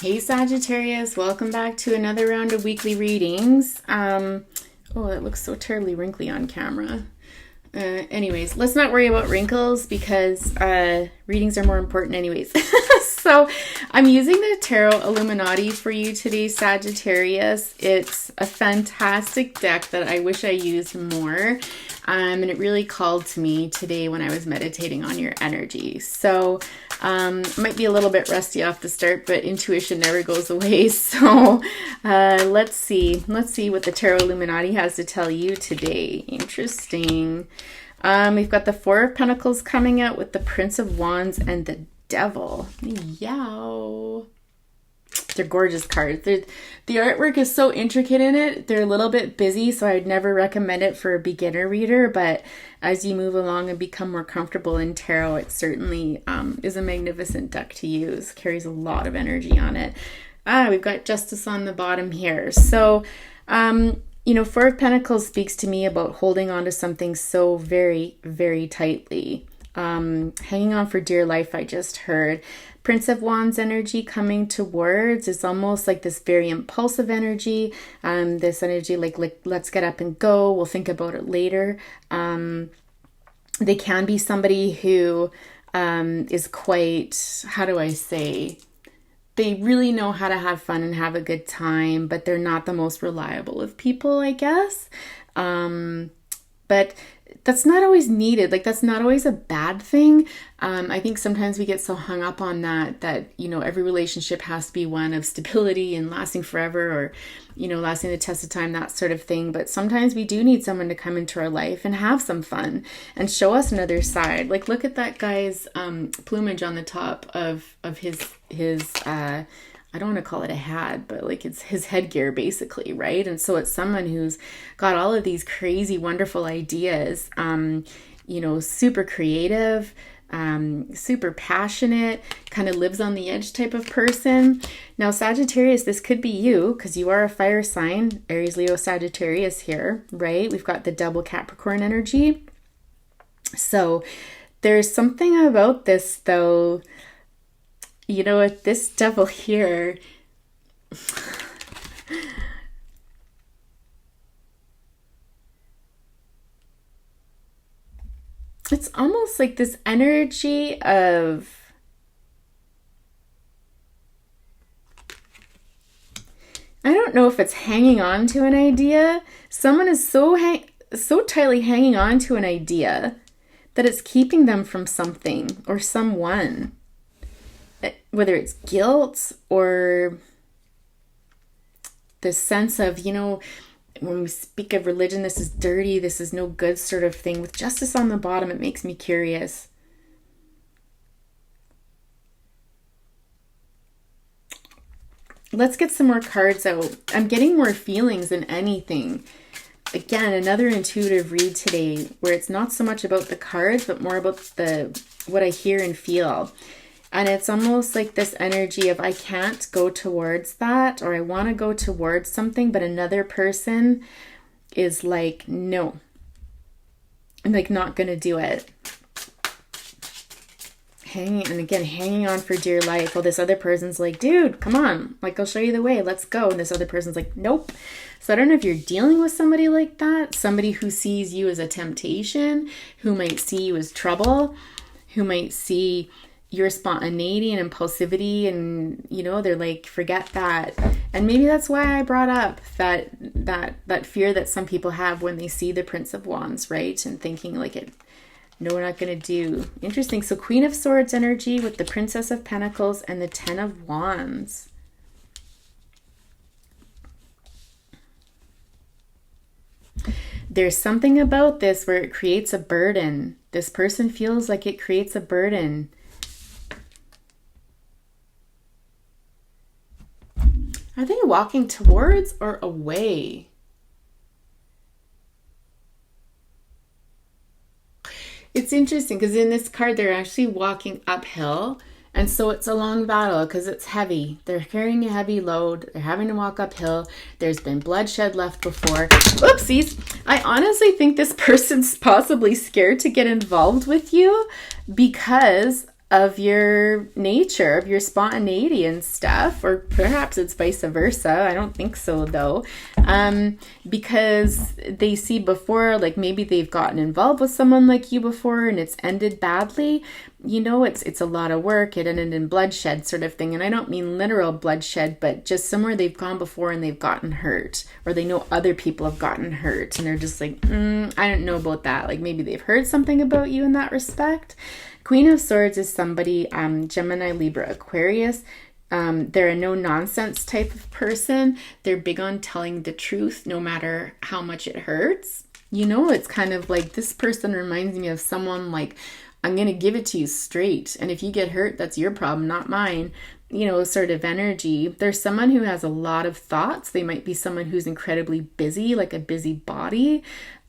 Hey Sagittarius, welcome back to another round of weekly readings. Oh, that looks so terribly wrinkly on camera. Anyways, let's not worry about wrinkles because readings are more important anyways. So I'm using the Tarot Illuminati for you today, Sagittarius. It's a fantastic deck that I wish I used more. And it really called to me today when I was meditating on your energy. So might be a little bit rusty off the start, but intuition never goes away. So let's see what the Tarot Illuminati has to tell you today. Interesting. We've got the Four of Pentacles coming out with the Prince of Wands and the Devil. Yow. They're gorgeous cards. The artwork is so intricate in it. They're a little bit busy, so I'd never recommend it for a beginner reader. But as you move along and become more comfortable in tarot, it certainly is a magnificent deck to use. Carries a lot of energy on it. We've got Justice on the bottom here. So, Four of Pentacles speaks to me about holding on to something so very, very tightly. Hanging on for dear life, I just heard. Prince of Wands energy coming towards is almost like this very impulsive energy. This energy like let's get up and go. We'll think about it later. They can be somebody who is quite, how do I say, they really know how to have fun and have a good time, but they're not the most reliable of people, I guess. But that's not always needed. Like, that's not always a bad thing. I think sometimes we get so hung up on that every relationship has to be one of stability and lasting forever, or, lasting the test of time, that sort of thing. But sometimes we do need someone to come into our life and have some fun and show us another side. Like, look at that guy's plumage on the top of his I don't want to call it a hat, but like it's his headgear basically, right? And so it's someone who's got all of these crazy, wonderful ideas, super creative, super passionate, kind of lives on the edge type of person. Now, Sagittarius, this could be you because you are a fire sign, Aries, Leo, Sagittarius here, right? We've got the double Capricorn energy. So there's something about this though. With this Devil here, it's almost like this energy of, I don't know if it's hanging on to an idea. Someone is so tightly hanging on to an idea that it's keeping them from something or someone. Whether it's guilt or the sense of, when we speak of religion, this is dirty, this is no good sort of thing. With Justice on the bottom, it makes me curious. Let's get some more cards out. I'm getting more feelings than anything. Again, another intuitive read today where it's not so much about the cards, but more about what I hear and feel. And it's almost like this energy of I can't go towards that, or I want to go towards something, but another person is like, no, I'm like not going to do it. Hanging on for dear life. Well, this other person's like, dude, come on. Like, I'll show you the way. Let's go. And this other person's like, nope. So I don't know if you're dealing with somebody like that. Somebody who sees you as a temptation, who might see you as trouble, who might see your spontaneity and impulsivity, and they're like, forget that. And maybe that's why I brought up that fear that some people have when they see the Prince of Wands, right? And thinking like no, we're not going to do. Interesting. So Queen of Swords energy with the Princess of Pentacles and the Ten of Wands. There's something about this where it creates a burden. This person feels like it creates a burden. Are they walking towards or away? It's interesting because in this card, they're actually walking uphill. And so it's a long battle because it's heavy. They're carrying a heavy load. They're having to walk uphill. There's been bloodshed left before. Oopsies. I honestly think this person's possibly scared to get involved with you because of your nature, of your spontaneity and stuff, or perhaps it's vice versa. I don't think so though, because they see before, like maybe they've gotten involved with someone like you before and it's ended badly. You know, it's a lot of work. It ended in bloodshed sort of thing. And I don't mean literal bloodshed, but just somewhere they've gone before and they've gotten hurt, or they know other people have gotten hurt and they're just like, I don't know about that. Like maybe they've heard something about you in that respect. Queen of Swords is somebody, Gemini, Libra, Aquarius. They're a no-nonsense type of person. They're big on telling the truth no matter how much it hurts. You know, it's kind of like this person reminds me of someone like, I'm going to give it to you straight. And if you get hurt, that's your problem, not mine. You know, sort of energy. There's someone who has a lot of thoughts. They might be someone who's incredibly busy, like a busy body.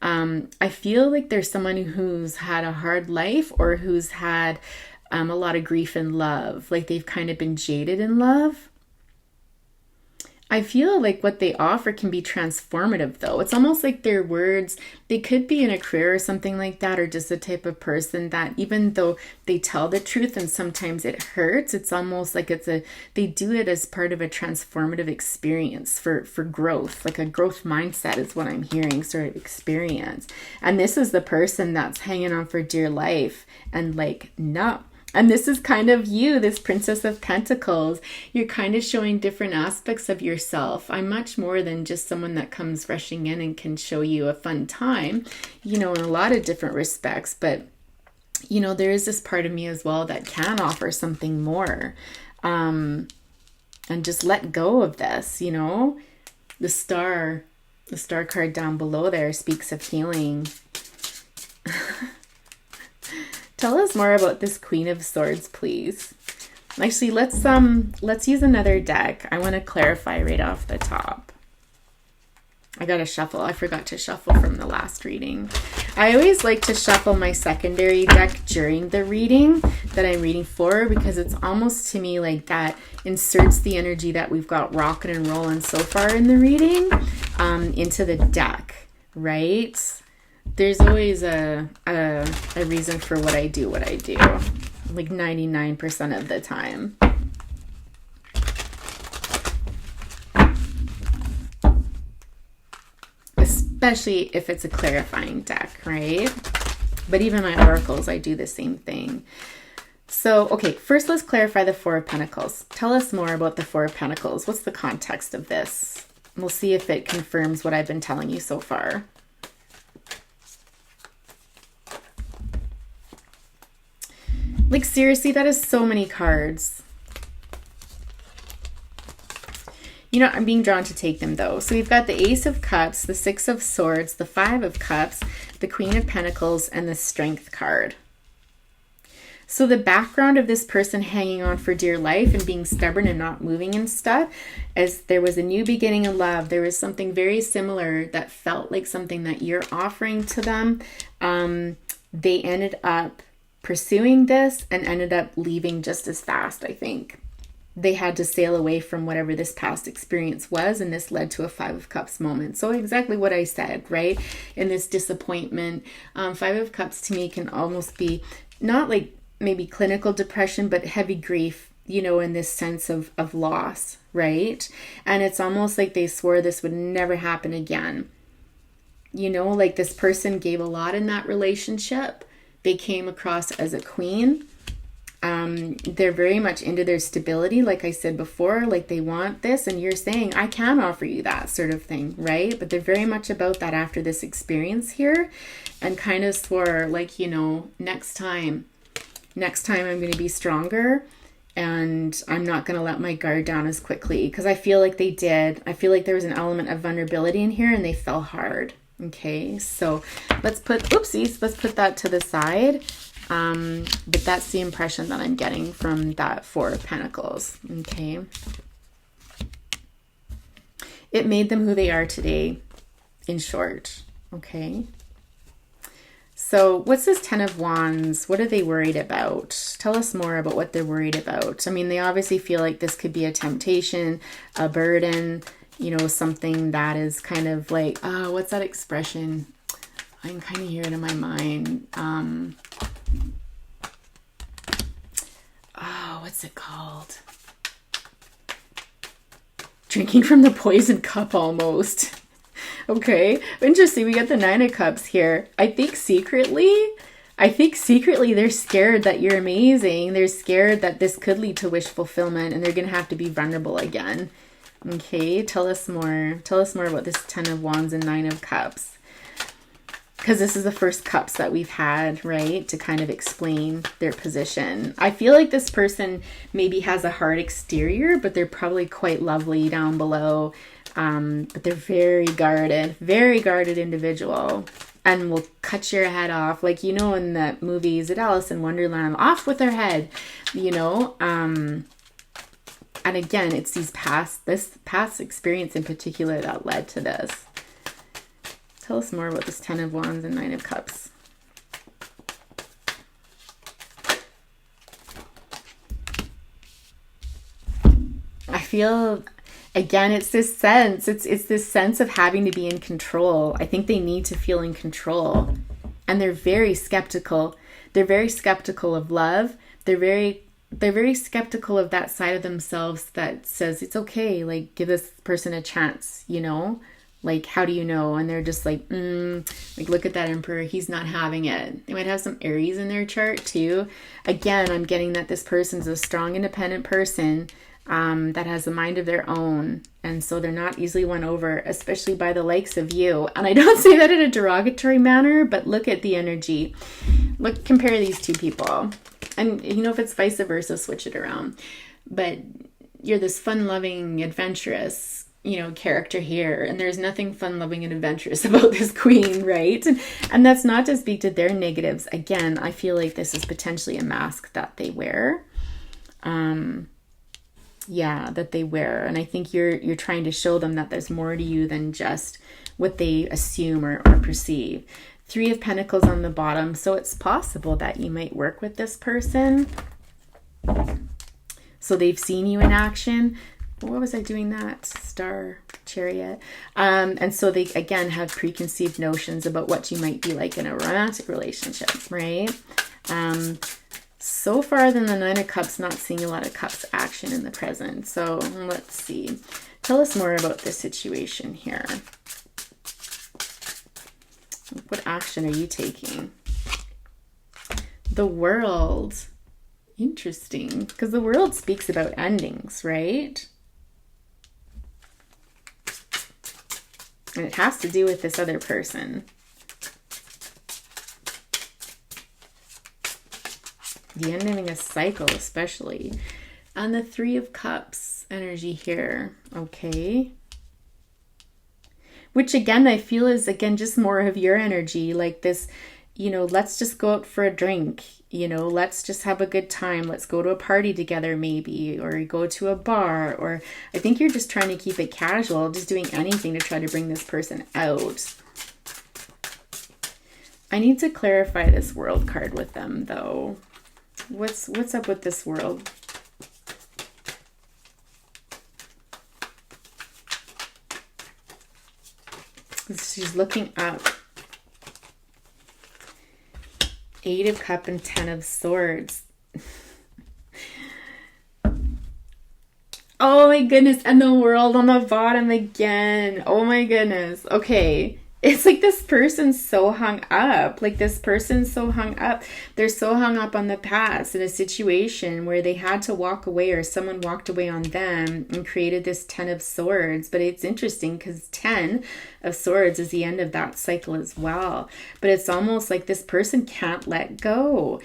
I feel like there's someone who's had a hard life or who's had a lot of grief in love. Like they've kind of been jaded in love. I feel like what they offer can be transformative though. It's almost like their words, they could be in a career or something like that, or just the type of person that even though they tell the truth and sometimes it hurts, it's almost like they do it as part of a transformative experience for growth, like a growth mindset is what I'm hearing, sort of experience. And this is the person that's hanging on for dear life and like, no. And this is kind of you, this Princess of Pentacles. You're kind of showing different aspects of yourself. I'm much more than just someone that comes rushing in and can show you a fun time, you know, in a lot of different respects. But, you know, there is this part of me as well that can offer something more. And just let go of this, you know. The star card down below there speaks of healing. Tell us more about this Queen of Swords, please. Actually, let's use another deck. I want to clarify right off the top. I gotta shuffle. I forgot to shuffle from the last reading. I always like to shuffle my secondary deck during the reading that I'm reading for, because it's almost to me like that inserts the energy that we've got rocking and rolling so far in the reading into the deck, right? There's always a reason for what I do, like 99% of the time. Especially if it's a clarifying deck, right? But even my oracles, I do the same thing. So, okay, first let's clarify the Four of Pentacles. Tell us more about the Four of Pentacles. What's the context of this? We'll see if it confirms what I've been telling you so far. Like, seriously, that is so many cards. You know, I'm being drawn to take them, though. So we've got the Ace of Cups, the Six of Swords, the Five of Cups, the Queen of Pentacles, and the Strength card. So the background of this person hanging on for dear life and being stubborn and not moving and stuff, as there was a new beginning in love. There was something very similar that felt like something that you're offering to them. They ended up pursuing this and ended up leaving just as fast, I think. They had to sail away from whatever this past experience was, and this led to a Five of Cups moment. So exactly what I said, right? In this disappointment, Five of Cups to me can almost be not like maybe clinical depression, but heavy grief, you know, in this sense of loss, right? And it's almost like they swore this would never happen again. You know, like this person gave a lot in that relationship. They came across as a queen. They're very much into their stability, like I said before, like they want this, and you're saying, I can offer you that sort of thing, right? But they're very much about that after this experience here, and kind of swore, like, you know, next time I'm going to be stronger, and I'm not going to let my guard down as quickly, because I feel like they did. I feel like there was an element of vulnerability in here, and they fell hard. Okay, so let's put that to the side. But that's the impression that I'm getting from that Four of Pentacles. Okay. It made them who they are today, in short. Okay. So what's this Ten of Wands? What are they worried about? Tell us more about what they're worried about. I mean, they obviously feel like this could be a temptation, a burden, you know, something that is kind of like, what's that expression? I'm kind of hearing it in my mind. what's it called? Drinking from the poison cup almost. Okay, interesting. We got the 9 of Cups here. I think secretly they're scared that you're amazing. They're scared that this could lead to wish fulfillment and they're going to have to be vulnerable again. Okay, tell us more. Tell us more about this 10 of Wands and 9 of Cups. Because this is the first cups that we've had, right? To kind of explain their position. I feel like this person maybe has a hard exterior, but they're probably quite lovely down below. But they're very guarded individual. And will cut your head off. Like, you know, in the movie, is it Alice in Wonderland? Off with their head, you know? And again, it's this past experience in particular that led to this. Tell us more about this 10 of Wands and 9 of Cups. I feel, again, it's this sense. It's this sense of having to be in control. I think they need to feel in control. And they're very skeptical. They're very skeptical of love. They're very skeptical of that side of themselves that says, it's okay, like, give this person a chance, you know? Like, how do you know? And they're just like, like, look at that Emperor. He's not having it. They might have some Aries in their chart too. Again, I'm getting that this person's a strong, independent person that has a mind of their own. And so they're not easily won over, especially by the likes of you. And I don't say that in a derogatory manner, but look at the energy. Look, compare these two people. And, you know, if it's vice versa, switch it around. But you're this fun-loving, adventurous, you know, character here, and there's nothing fun-loving and adventurous about this queen, right? And that's not to speak to their negatives. Again, I feel like this is potentially a mask that they wear. That they wear. And I think you're trying to show them that there's more to you than just what they assume or perceive. 3 of Pentacles on the bottom. So it's possible that you might work with this person. So they've seen you in action. What was I doing that? Star, Chariot. And so they, again, have preconceived notions about what you might be like in a romantic relationship, right? So far than the 9 of Cups, not seeing a lot of Cups action in the present. So let's see. Tell us more about this situation here. What action are you taking? The World. Interesting. Because the World speaks about endings, right? And it has to do with this other person. The ending of a cycle, especially. And the 3 of Cups energy here. Okay. Which, again, I feel is, again, just more of your energy. Like this, you know, let's just go out for a drink. You know, let's just have a good time. Let's go to a party together maybe, or go to a bar, or I think you're just trying to keep it casual, just doing anything to try to bring this person out. I need to clarify this World card with them though. What's up with this World? She's looking up. 8 of Cups and 10 of Swords. Oh my goodness. And the World on the bottom again. Oh my goodness. Okay. It's like this person's so hung up. Like this person's so hung up. They're so hung up on the past in a situation where they had to walk away or someone walked away on them and created this 10 of Swords. But it's interesting because 10 of Swords is the end of that cycle as well. But it's almost like this person can't let go.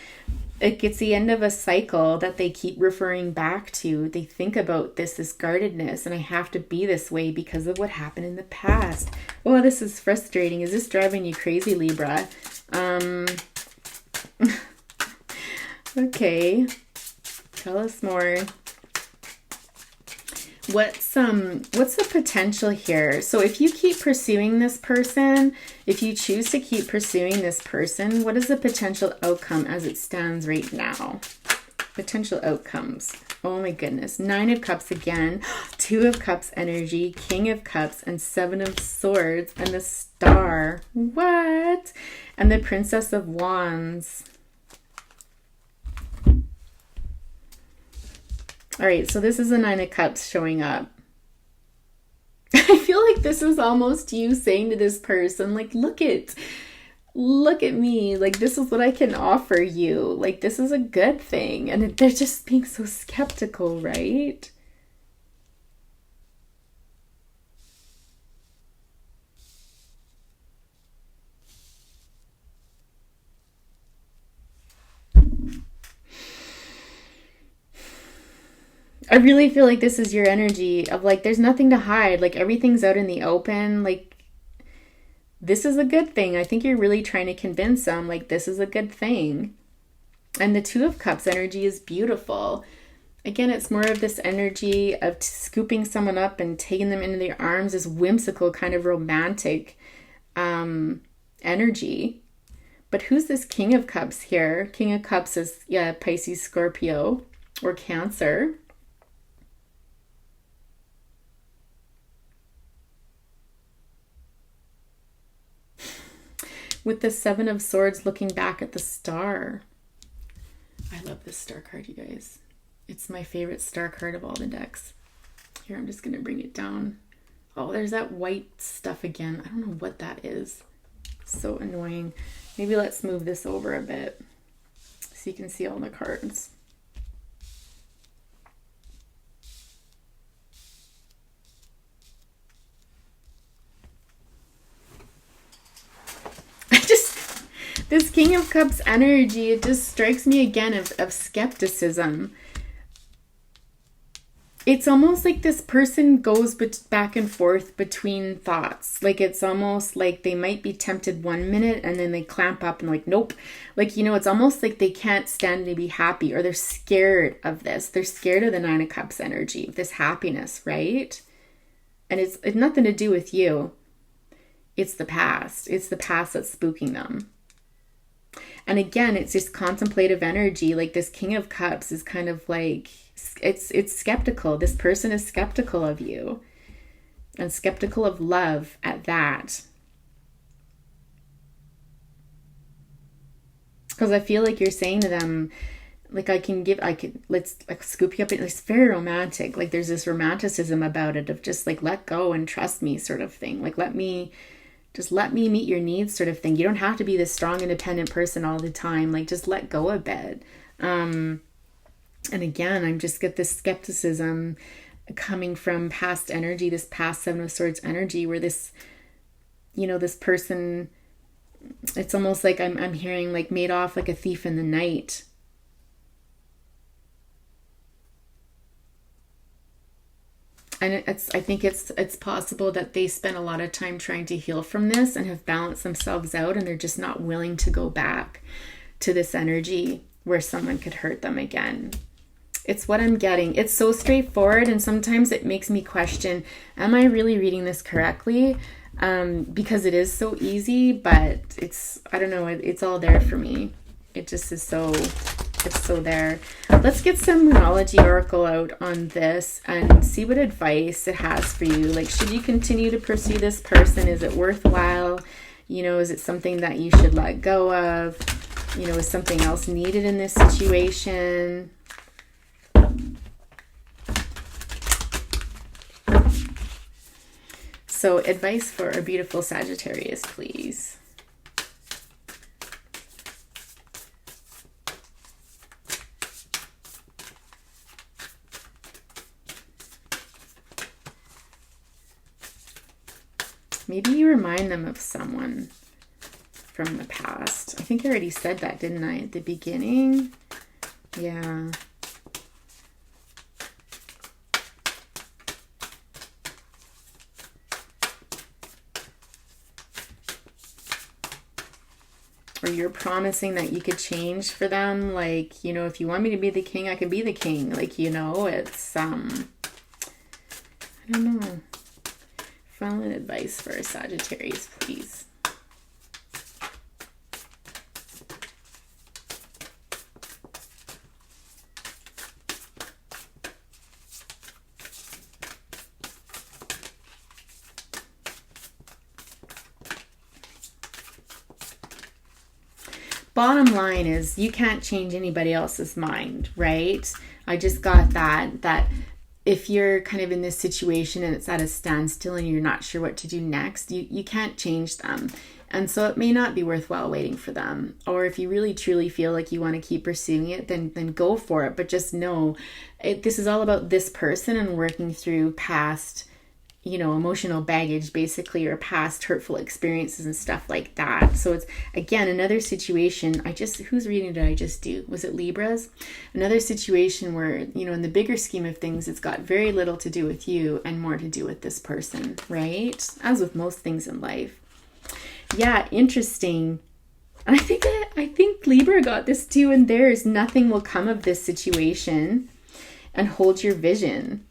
It's the end of a cycle that they keep referring back to. They think about this guardedness, and I have to be this way because of what happened in the past. Oh, this is frustrating. Is this driving you crazy, Libra? Okay. Tell us more. What's the potential here? So if you keep pursuing this person, if you choose to keep pursuing this person, what is the potential outcome as it stands right now? Potential outcomes. Oh my goodness. 9 of Cups again, 2 of Cups energy, King of Cups, and 7 of Swords, and the Star. What? And the Princess of Wands. All right, so this is a Nine of Cups showing up. I feel like this is almost you saying to this person, like, look at me. Like, this is what I can offer you. Like, this is a good thing. And they're just being so skeptical, right? I really feel like this is your energy of like, there's nothing to hide. Like, everything's out in the open. Like, this is a good thing. I think you're really trying to convince them, like, this is a good thing. And the Two of Cups energy is beautiful. Again, it's more of this energy of scooping someone up and taking them into their arms, this whimsical kind of romantic energy. But who's this King of Cups here? King of Cups is, yeah, Pisces, Scorpio, or Cancer. With the Seven of Swords looking back at the star. I love this star card, you guys. It's my favorite star card of all the decks. Here, I'm just going to bring it down. Oh, there's that white stuff again. I don't know what that is. So annoying. Maybe let's move this over a bit so you can see all the cards. This King of Cups energy, it just strikes me again of skepticism. It's almost like this person goes back and forth between thoughts. Like, it's almost like they might be tempted one minute and then they clamp up and like, nope. Like, you know, it's almost like they can't stand to be happy, or they're scared of this. They're scared of the Nine of Cups energy, this happiness, right? And it's nothing to do with you. It's the past. It's the past that's spooking them. And again, it's this contemplative energy. Like, this King of Cups is kind of like, it's skeptical. This person is skeptical of you, and skeptical of love at that. Because I feel like you're saying to them, like, let's like scoop you up. It's very romantic. Like, there's this romanticism about it of just like, let go and trust me sort of thing. Like, let me meet your needs sort of thing. You don't have to be this strong, independent person all the time. Like, just let go a bit. And again, I'm just get this skepticism coming from past energy, this past Seven of Swords energy, where this, you know, this person, it's almost like I'm hearing like made off like a thief in the night. And I think it's possible that they spent a lot of time trying to heal from this and have balanced themselves out, and they're just not willing to go back to this energy where someone could hurt them again. It's what I'm getting. It's so straightforward, and sometimes it makes me question, am I really reading this correctly? Because it is so easy, but I don't know, it's all there for me. It just is it's so there. Let's get some Moonology Oracle out on this and see what advice it has for you. Like, should you continue to pursue this person? Is it worthwhile? You know, is it something that you should let go of? You know, is something else needed in this situation? So, advice for a beautiful Sagittarius, please. Maybe you remind them of someone from the past. I think I already said that, didn't I, at the beginning? Yeah. Or you're promising that you could change for them. Like, you know, if you want me to be the king, I can be the king. Like, you know, it's, I don't know. Final advice for Sagittarius, please. Bottom line is, you can't change anybody else's mind, right? I just got that if you're kind of in this situation and it's at a standstill and you're not sure what to do next, you can't change them. And so it may not be worthwhile waiting for them. Or if you really truly feel like you want to keep pursuing it, then go for it. But just know this is all about this person and working through past, emotional baggage basically, or past hurtful experiences and stuff like that. So it's, again, another situation. Whose reading did I just do? Was it Libra's? Another situation where, in the bigger scheme of things, it's got very little to do with you and more to do with this person, right? As with most things in life. Yeah, interesting. I think Libra got this too in theirs. Nothing will come of this situation, and hold your vision.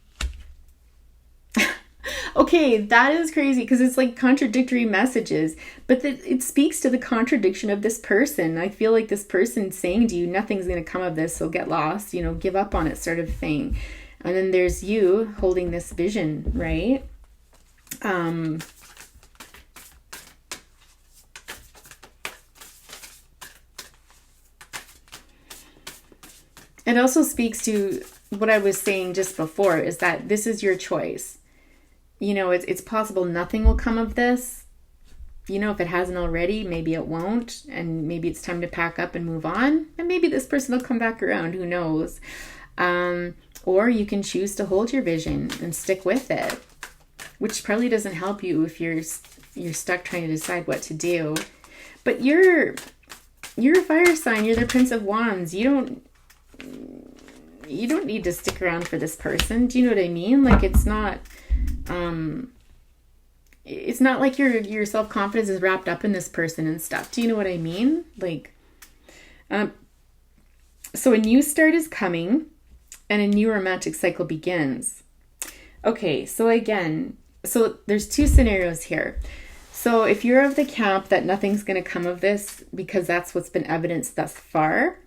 Okay, that is crazy because it's like contradictory messages, but it speaks to the contradiction of this person. I feel like this person saying to you, nothing's going to come of this, so get lost, give up on it sort of thing. And then there's you holding this vision, right? It also speaks to what I was saying just before, is that this is your choice. It's possible nothing will come of this. If it hasn't already, maybe it won't. And maybe it's time to pack up and move on. And maybe this person will come back around. Who knows? Or you can choose to hold your vision and stick with it, which probably doesn't help you if you're stuck trying to decide what to do. But you're a fire sign. You're the Prince of Wands. You don't need to stick around for this person. Do you know what I mean? Like, it's not like your self-confidence is wrapped up in this person and stuff. Do you know what I mean? Like, so a new start is coming and a new romantic cycle begins. Okay, so again, there's two scenarios here. So if you're of the camp that nothing's going to come of this because that's what's been evidenced thus far,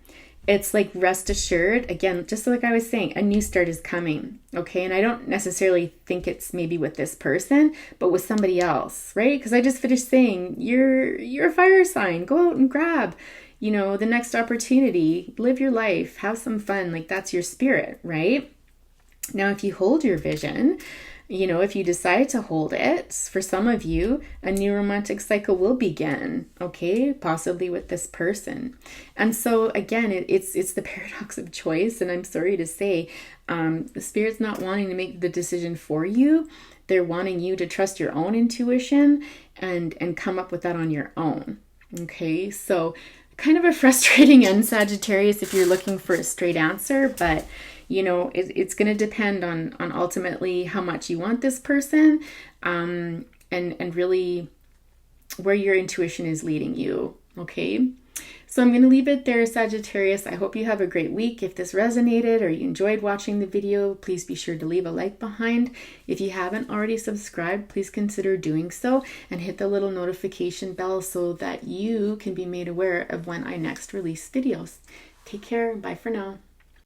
it's like, rest assured, again, just like I was saying, a new start is coming, okay? And I don't necessarily think it's maybe with this person, but with somebody else, right? Because I just finished saying, you're a fire sign. Go out and grab, the next opportunity. Live your life. Have some fun. Like, that's your spirit, right? Now, if you hold your vision, if you decide to hold it, for some of you, a new romantic cycle will begin, okay? Possibly with this person. And so again, it's the paradox of choice. And I'm sorry to say, the Spirit's not wanting to make the decision for you. They're wanting you to trust your own intuition and come up with that on your own, okay? So kind of a frustrating end, Sagittarius, if you're looking for a straight answer, but it's going to depend on ultimately how much you want this person, and really where your intuition is leading you. Okay. So I'm going to leave it there, Sagittarius. I hope you have a great week. If this resonated or you enjoyed watching the video, please be sure to leave a like behind. If you haven't already subscribed, please consider doing so and hit the little notification bell so that you can be made aware of when I next release videos. Take care. Bye for now.